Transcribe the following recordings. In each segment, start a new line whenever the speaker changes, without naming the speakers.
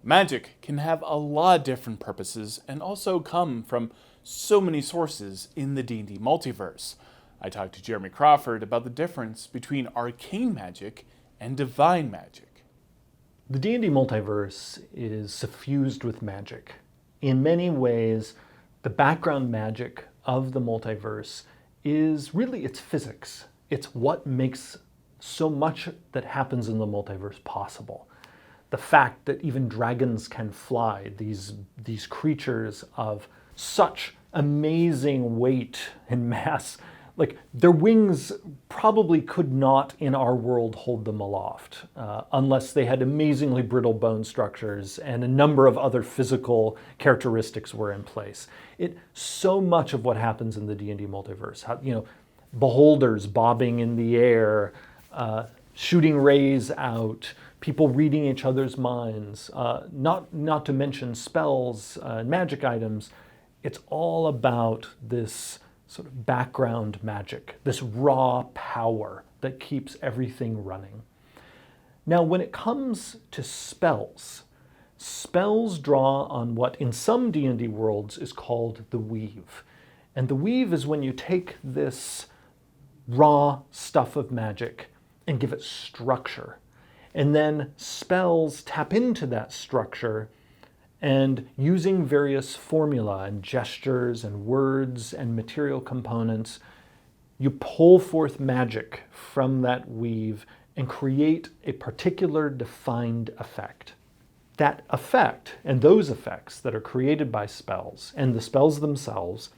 Magic can have a lot of different purposes and also come from so many sources in the D&D multiverse. I talked to Jeremy Crawford about the difference between arcane magic and divine magic.
The D&D multiverse is suffused with magic. In many ways, the background magic of the multiverse is really its physics. It's what makes so much that happens in the multiverse possible. The fact that even dragons can fly, these creatures of such amazing weight and mass, like their wings probably could not in our world hold them aloft unless they had amazingly brittle bone structures and a number of other physical characteristics were in place. So much of what happens in the D&D multiverse, beholders bobbing in the air, shooting rays out, people reading each other's minds, not to mention spells and magic items. It's all about this sort of background magic, this raw power that keeps everything running. Now, when it comes to spells, spells draw on what in some D&D worlds is called the weave. And the weave is when you take this raw stuff of magic and give it structure. And then spells tap into that structure and using various formula and gestures and words and material components, you pull forth magic from that weave and create a particular defined effect. That effect and those effects that are created by spells and the spells themselves,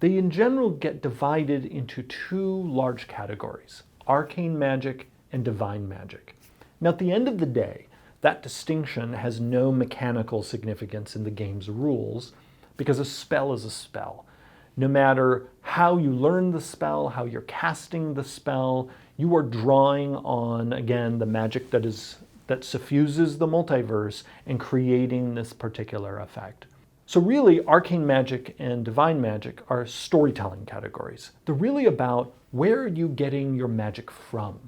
they in general get divided into two large categories: arcane magic and divine magic. Now, at the end of the day, that distinction has no mechanical significance in the game's rules because a spell is a spell. No matter how you learn the spell, how you're casting the spell, you are drawing on, again, the magic that suffuses the multiverse and creating this particular effect. So really, arcane magic and divine magic are storytelling categories. They're really about where are you getting your magic from?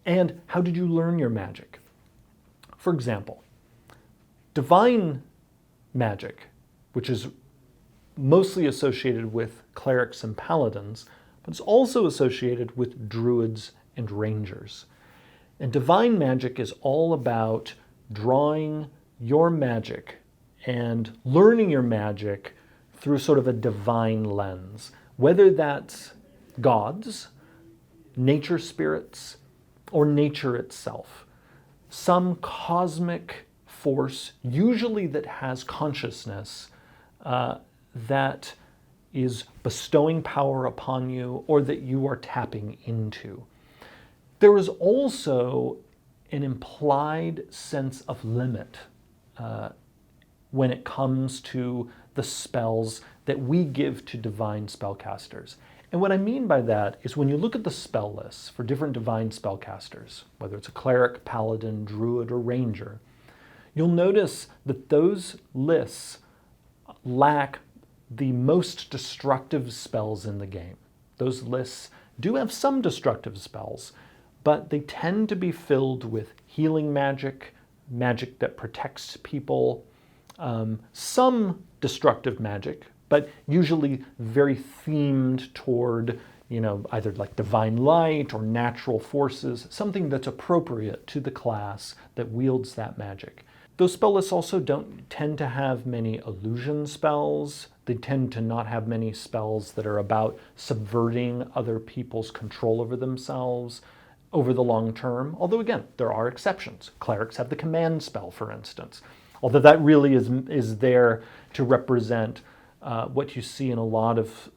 And how did you learn your magic? For example, divine magic, which is mostly associated with clerics and paladins, but it's also associated with druids and rangers. And divine magic is all about drawing your magic and learning your magic through sort of a divine lens, whether that's gods, nature spirits, or nature itself. Some cosmic force, usually that has consciousness, that is bestowing power upon you or that you are tapping into. There is also an implied sense of limit when it comes to the spells that we give to divine spellcasters. And what I mean by that is when you look at the spell lists for different divine spellcasters, whether it's a cleric, paladin, druid, or ranger, you'll notice that those lists lack the most destructive spells in the game. Those lists do have some destructive spells, but they tend to be filled with healing magic, magic that protects people, some destructive magic, but usually very themed toward, either like divine light or natural forces, something that's appropriate to the class that wields that magic. Those spell lists also don't tend to have many illusion spells. They tend to not have many spells that are about subverting other people's control over themselves over the long term. Although again, there are exceptions. Clerics have the command spell, for instance. Although that really is there to represent what you see in a lot of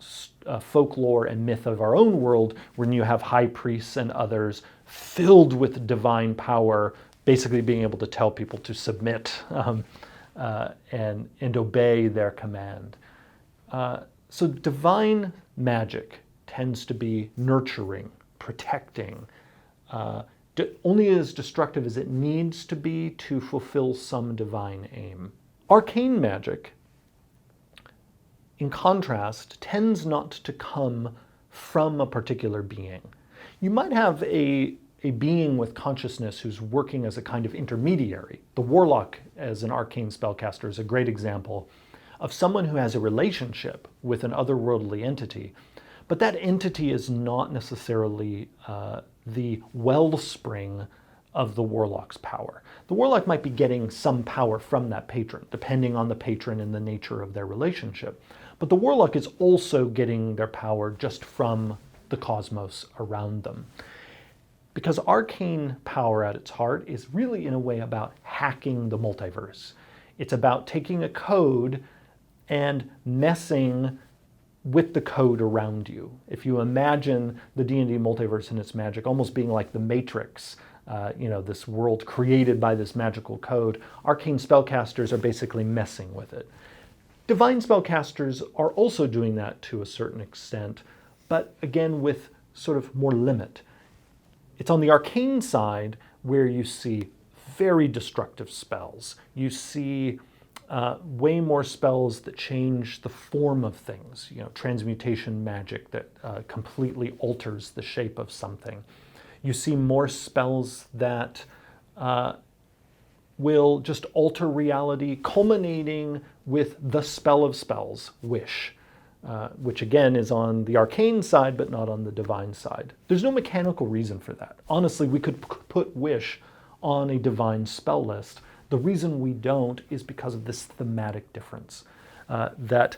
folklore and myth of our own world, when you have high priests and others filled with divine power, basically being able to tell people to submit and obey their command. So divine magic tends to be nurturing, protecting, only as destructive as it needs to be to fulfill some divine aim. Arcane magic, in contrast, tends not to come from a particular being. You might have a being with consciousness who's working as a kind of intermediary. The Warlock as an arcane spellcaster is a great example of someone who has a relationship with an otherworldly entity, but that entity is not necessarily the wellspring of the Warlock's power. The Warlock might be getting some power from that patron, depending on the patron and the nature of their relationship. But the Warlock is also getting their power just from the cosmos around them. Because arcane power at its heart is really, in a way, about hacking the multiverse. It's about taking a code and messing with the code around you. If you imagine the D&D multiverse and its magic almost being like the Matrix, this world created by this magical code, arcane spellcasters are basically messing with it. Divine spellcasters are also doing that to a certain extent, but again with sort of more limit. It's on the arcane side where you see very destructive spells. You see way more spells that change the form of things, transmutation magic that completely alters the shape of something. You see more spells that will just alter reality, culminating with the spell of spells, Wish, which again is on the arcane side, but not on the divine side. There's no mechanical reason for that. Honestly, we could put Wish on a divine spell list. The reason we don't is because of this thematic difference. That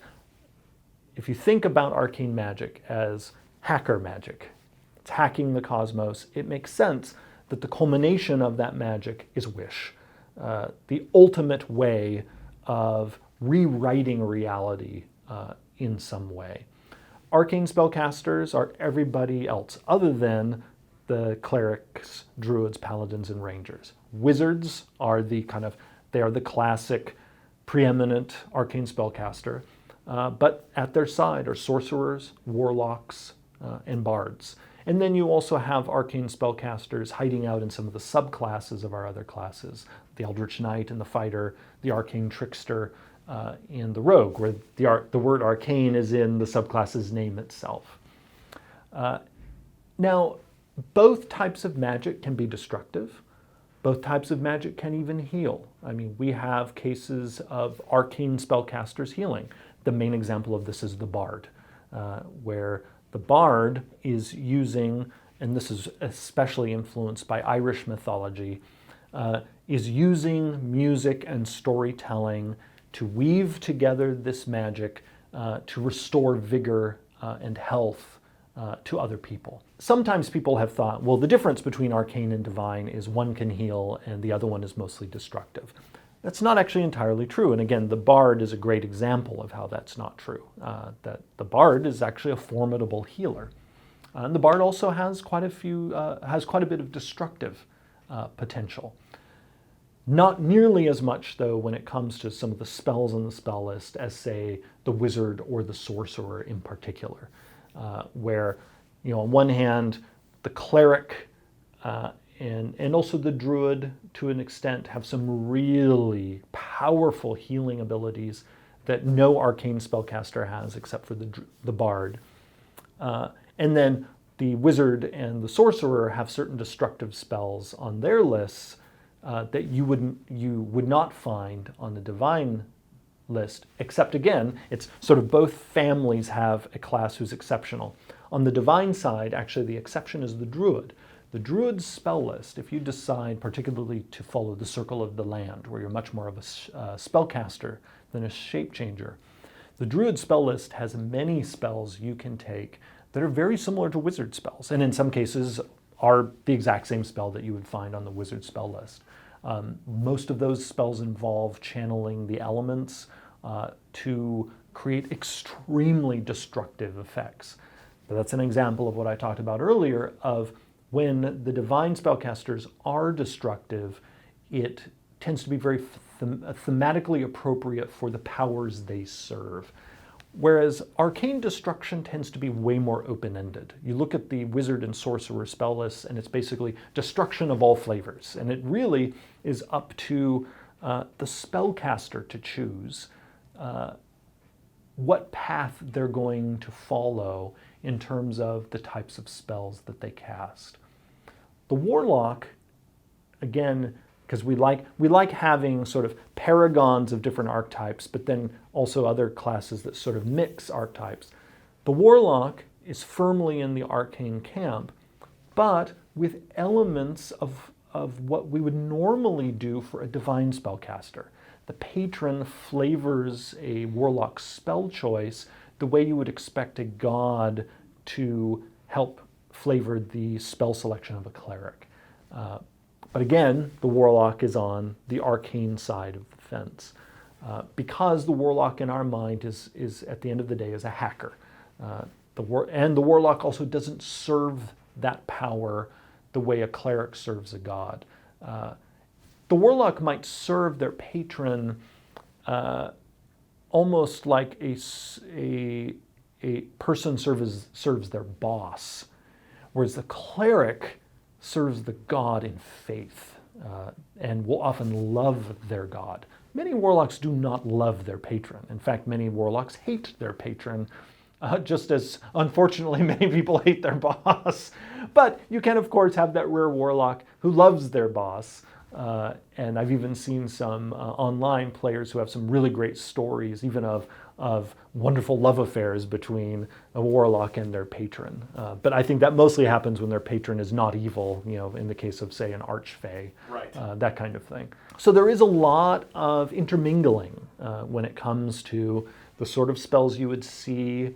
if you think about arcane magic as hacker magic, it's hacking the cosmos, it makes sense that the culmination of that magic is Wish, the ultimate way of rewriting reality in some way. Arcane spellcasters are everybody else other than the clerics, druids, paladins, and rangers. Wizards are the classic preeminent arcane spellcaster, but at their side are sorcerers, warlocks, and bards. And then you also have arcane spellcasters hiding out in some of the subclasses of our other classes, the Eldritch Knight and the Fighter, the Arcane Trickster, and the Rogue, where the word arcane is in the subclass's name itself. Now, both types of magic can be destructive. Both types of magic can even heal. I mean, we have cases of arcane spellcasters healing. The main example of this is the Bard, where the Bard is using, and this is especially influenced by Irish mythology, is using music and storytelling to weave together this magic to restore vigor and health to other people. Sometimes people have thought, well, the difference between arcane and divine is one can heal and the other one is mostly destructive. That's not actually entirely true. And again, the Bard is a great example of how that's not true. That the Bard is actually a formidable healer. And the Bard also has quite a bit of destructive potential. Not nearly as much, though, when it comes to some of the spells on the spell list as, say, the Wizard or the Sorcerer in particular, where, on one hand, the Cleric and also the Druid, to an extent, have some really powerful healing abilities that no arcane spellcaster has except for the Bard. And then the Wizard and the Sorcerer have certain destructive spells on their lists that you would not find on the divine list, except again, it's sort of both families have a class who's exceptional. On the divine side, actually the exception is the Druid. The Druid's spell list, if you decide particularly to follow the Circle of the Land, where you're much more of a spellcaster than a shape changer, the Druid spell list has many spells you can take that are very similar to Wizard spells, and in some cases are the exact same spell that you would find on the Wizard spell list. Most of those spells involve channeling the elements to create extremely destructive effects. But that's an example of what I talked about earlier of when the divine spellcasters are destructive, it tends to be very thematically appropriate for the powers they serve. Whereas arcane destruction tends to be way more open-ended. You look at the Wizard and Sorcerer spell lists and it's basically destruction of all flavors. And it really is up to the spellcaster to choose what path they're going to follow in terms of the types of spells that they cast. The Warlock, again, because we like having sort of paragons of different archetypes, but then also other classes that sort of mix archetypes. The Warlock is firmly in the arcane camp, but with elements of what we would normally do for a divine spellcaster. The patron flavors a Warlock spell choice the way you would expect a god to help flavor the spell selection of a cleric. But again, the Warlock is on the arcane side of the fence, because the Warlock in our mind is at the end of the day is a hacker. And the Warlock also doesn't serve that power the way a cleric serves a god. The Warlock might serve their patron almost like a person serves their boss, whereas the cleric serves the god in faith and will often love their god. Many Warlocks do not love their patron. In fact, many Warlocks hate their patron, just as unfortunately many people hate their boss. But you can, of course, have that rare Warlock who loves their boss. And I've even seen some online players who have some really great stories, even of wonderful love affairs between a Warlock and their patron. But I think that mostly happens when their patron is not evil, in the case of, say, an Archfey,
right.
that kind of thing. So there is a lot of intermingling when it comes to the sort of spells you would see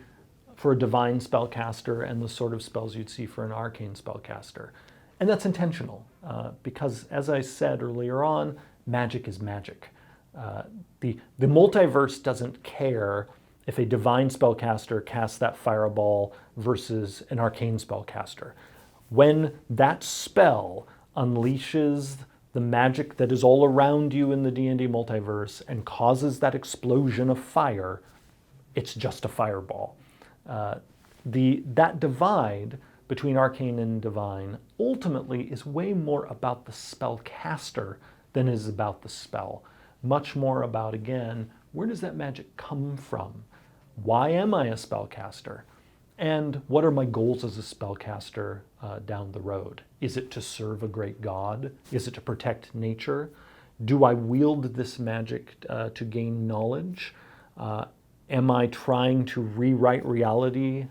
for a divine spellcaster and the sort of spells you'd see for an arcane spellcaster. And that's intentional, because as I said earlier on, magic is magic. The multiverse doesn't care if a divine spellcaster casts that fireball versus an arcane spellcaster. When that spell unleashes the magic that is all around you in the D&D multiverse and causes that explosion of fire, it's just a fireball. That divide between arcane and divine ultimately is way more about the spellcaster than it is about the spell. Much more about, again, where does that magic come from? Why am I a spellcaster? And what are my goals as a spellcaster down the road? Is it to serve a great god? Is it to protect nature? Do I wield this magic to gain knowledge? Am I trying to rewrite reality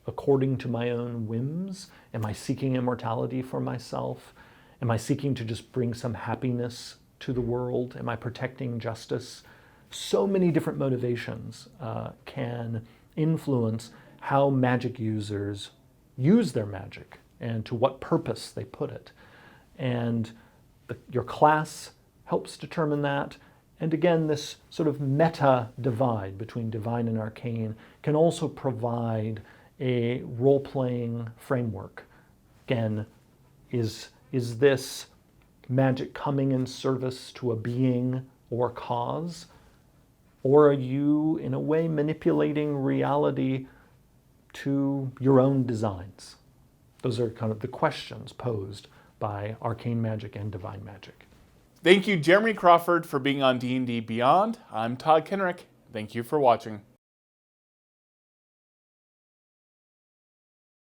according to my own whims? Am I seeking immortality for myself? Am I seeking to just bring some happiness to the world? Am I protecting justice? So many different motivations can influence how magic users use their magic and to what purpose they put it. And your class helps determine that. And again, this sort of meta divide between divine and arcane can also provide a role-playing framework. Again, is this magic coming in service to a being or cause? Or are you, in a way, manipulating reality to your own designs? Those are kind of the questions posed by arcane magic and divine magic.
Thank you, Jeremy Crawford, for being on D&D Beyond. I'm Todd Kenrick. Thank you for watching.